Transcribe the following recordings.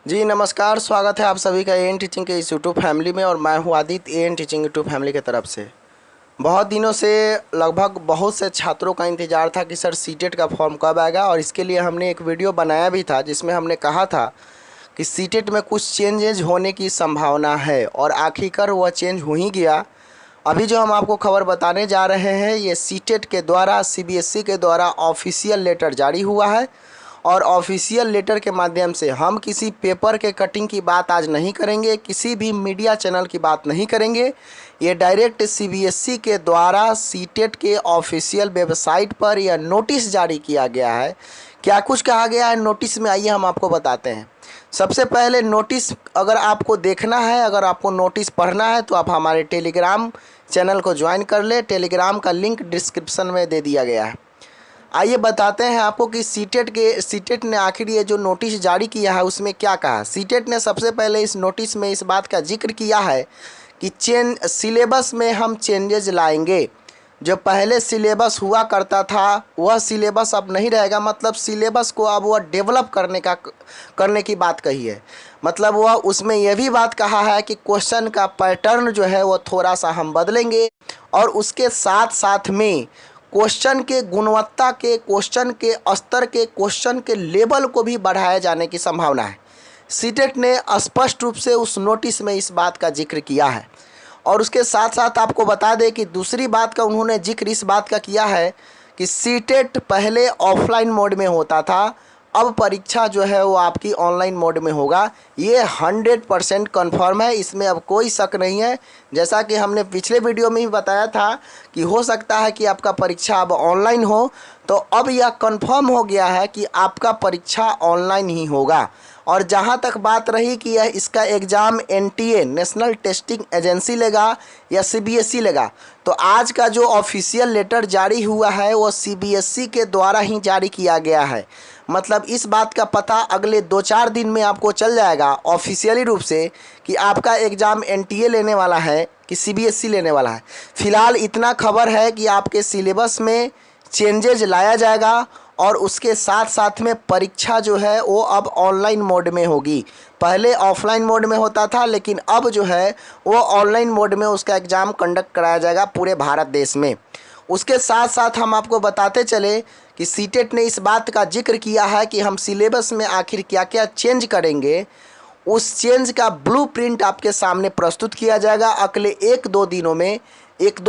जी नमस्कार, स्वागत है आप सभी का एएन टीचिंग के इस यूट्यूब फैमिली में। और मैं हूं Aditya, AN teaching YouTube family की तरफ से। बहुत दिनों से लगभग बहुत से छात्रों का इंतज़ार था कि सर सीटेट का फॉर्म कब आएगा, और इसके लिए हमने एक वीडियो बनाया भी था जिसमें हमने कहा था कि सीटेट में कुछ चेंजेज होने की संभावना है, और आखिरकार वह चेंज हो ही गया। अभी जो हम आपको खबर बताने जा रहे हैं, ये सीटेट के द्वारा सीबीएसई के द्वारा ऑफिशियल लेटर जारी हुआ है। और ऑफिशियल लेटर के माध्यम से हम किसी पेपर के कटिंग की बात आज नहीं करेंगे, किसी भी मीडिया चैनल की बात नहीं करेंगे। ये डायरेक्ट सीबीएसई के द्वारा सीटेट के ऑफिशियल वेबसाइट पर यह नोटिस जारी किया गया है। क्या कुछ कहा गया है नोटिस में, आइए हम आपको बताते हैं। सबसे पहले नोटिस अगर आपको देखना है, अगर आपको नोटिस पढ़ना है तो आप हमारे टेलीग्राम चैनल को ज्वाइन कर ले। टेलीग्राम का लिंक डिस्क्रिप्शन में दे दिया गया है। आइए बताते हैं आपको कि सीटेट ने आखिर ये जो नोटिस जारी किया है उसमें क्या कहा। सीटेट ने सबसे पहले इस नोटिस में इस बात का जिक्र किया है कि सिलेबस में हम चेंजेज लाएंगे। जो पहले सिलेबस हुआ करता था वह सिलेबस अब नहीं रहेगा। मतलब सिलेबस को अब वह डेवलप करने की बात कही है। मतलब वह उसमें यह भी बात कहा है कि क्वेश्चन का पैटर्न जो है वो थोड़ा सा हम बदलेंगे, और उसके साथ साथ में क्वेश्चन के गुणवत्ता के, क्वेश्चन के स्तर के, क्वेश्चन के लेवल को भी बढ़ाए जाने की संभावना है। सीटेट ने स्पष्ट रूप से उस नोटिस में इस बात का जिक्र किया है। और उसके साथ साथ आपको बता दें कि दूसरी बात का उन्होंने जिक्र इस बात का किया है कि सीटेट पहले ऑफलाइन मोड में होता था, अब परीक्षा जो है वो आपकी ऑनलाइन मोड में होगा। ये 100% कन्फर्म है, इसमें अब कोई शक नहीं है। जैसा कि हमने पिछले वीडियो में भी बताया था कि हो सकता है कि आपका परीक्षा अब ऑनलाइन हो, तो अब यह कन्फर्म हो गया है कि आपका परीक्षा ऑनलाइन ही होगा। और जहाँ तक बात रही कि यह इसका exam NTA national testing agency लेगा या सीबीएसई लेगा, तो आज का जो ऑफिशियल लेटर जारी हुआ है वो सीबीएसई के द्वारा ही जारी किया गया है। मतलब इस बात का पता अगले 2-4 दिन में आपको चल जाएगा ऑफिशियली रूप से कि आपका एग्ज़ाम एनटीए लेने वाला है कि सीबीएसई लेने वाला है। फिलहाल इतना खबर है कि आपके सिलेबस में चेंजेज लाया जाएगा, और उसके साथ साथ में परीक्षा जो है वो अब ऑनलाइन मोड में होगी। पहले ऑफलाइन मोड में होता था, लेकिन अब जो है वो ऑनलाइन मोड में उसका एग्ज़ाम कंडक्ट कराया जाएगा पूरे भारत देश में। उसके साथ साथ हम आपको बताते चले कि सीटेट ने इस बात का जिक्र किया है कि हम सिलेबस में आखिर क्या क्या चेंज करेंगे। उस चेंज का ब्लूप्रिंट आपके सामने प्रस्तुत किया जाएगा अगले 1-2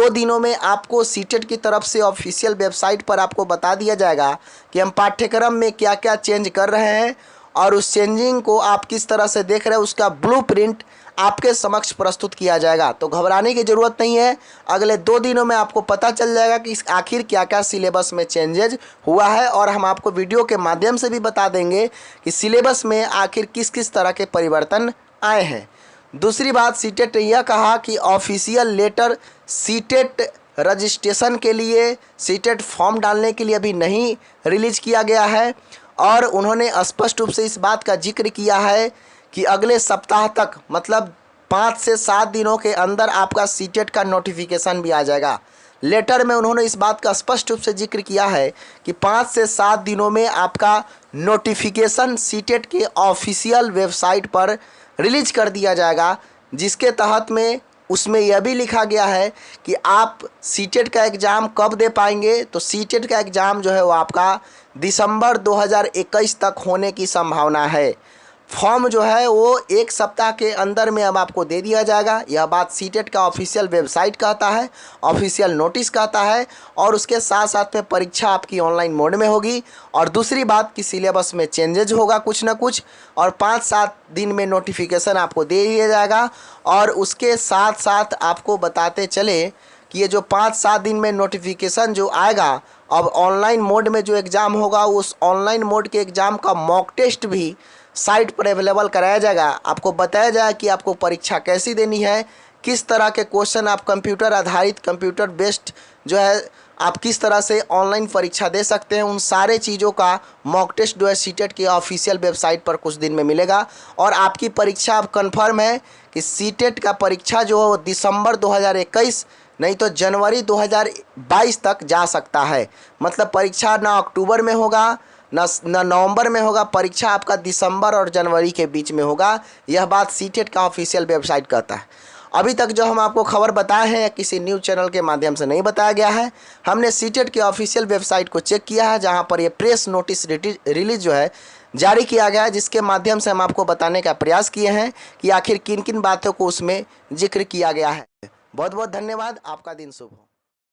दिनों में आपको सीटेट की तरफ से ऑफिशियल वेबसाइट पर आपको बता दिया जाएगा कि हम पाठ्यक्रम में क्या क्या चेंज कर रहे हैं, और उस चेंजिंग को आप किस तरह से देख रहे हैं उसका ब्लूप्रिंट आपके समक्ष प्रस्तुत किया जाएगा। तो घबराने की ज़रूरत नहीं है, अगले 2 दिनों में आपको पता चल जाएगा कि आखिर क्या क्या सिलेबस में चेंजेज हुआ है। और हम आपको वीडियो के माध्यम से भी बता देंगे कि सिलेबस में आखिर किस किस तरह के परिवर्तन आए हैं। दूसरी बात, सीटेट ने यह कहा कि ऑफिशियल लेटर सीटेट रजिस्ट्रेशन के लिए, सीटेट फॉर्म डालने के लिए अभी नहीं रिलीज किया गया है। और उन्होंने स्पष्ट रूप से इस बात का जिक्र किया है कि अगले सप्ताह तक, मतलब 5 से 7 दिनों के अंदर आपका सीटेट का नोटिफिकेशन भी आ जाएगा। लेटर में उन्होंने इस बात का स्पष्ट रूप से जिक्र किया है कि 5 से 7 दिनों में आपका नोटिफिकेशन सीटेट के ऑफिशियल वेबसाइट पर रिलीज कर दिया जाएगा, जिसके तहत में उसमें यह भी लिखा गया है कि आप सीटेट का एग्ज़ाम कब दे पाएंगे। तो सीटेट का एग्ज़ाम जो है वो आपका दिसंबर 2021 तक होने की संभावना है। फॉर्म जो है वो 1 सप्ताह के अंदर में अब आपको दे दिया जाएगा। यह बात सीटेट का ऑफिशियल वेबसाइट कहता है, ऑफिशियल नोटिस कहता है। और उसके साथ साथ में परीक्षा आपकी ऑनलाइन मोड में होगी। और दूसरी बात कि सिलेबस में चेंजेज होगा कुछ ना कुछ, और 5-7 दिन में नोटिफिकेशन आपको दे दिया जाएगा। और उसके साथ साथ आपको बताते चले कि ये जो 5-7 दिन में नोटिफिकेशन जो आएगा, अब ऑनलाइन मोड में जो एग्ज़ाम होगा उस ऑनलाइन मोड के एग्ज़ाम का मॉक टेस्ट भी साइट पर अवेलेबल कराया जाएगा। आपको बताया जाएगा कि आपको परीक्षा कैसी देनी है, किस तरह के क्वेश्चन आप कंप्यूटर आधारित, कंप्यूटर बेस्ड जो है आप किस तरह से ऑनलाइन परीक्षा दे सकते हैं। उन सारे चीज़ों का मॉक टेस्ट जो है सीटेट की ऑफिशियल वेबसाइट पर कुछ दिन में मिलेगा। और आपकी परीक्षा अब कन्फर्म है कि सीटेट का परीक्षा जो है वो दिसंबर 2021 नहीं तो जनवरी 2022 तक जा सकता है। मतलब परीक्षा ना अक्टूबर में होगा, न नवंबर में होगा, परीक्षा आपका दिसंबर और जनवरी के बीच में होगा। यह बात सीटेट का ऑफिशियल वेबसाइट कहता है। अभी तक जो हम आपको खबर बताए हैं या किसी न्यूज़ चैनल के माध्यम से नहीं बताया गया है। हमने सीटेट के ऑफिशियल वेबसाइट को चेक किया है, जहां पर ये प्रेस नोटिस रिलीज जो है जारी किया गया है, जिसके माध्यम से हम आपको बताने का प्रयास किए हैं कि आखिर किन किन बातों को उसमें जिक्र किया गया है। बहुत बहुत धन्यवाद। आपका दिन शुभ हो।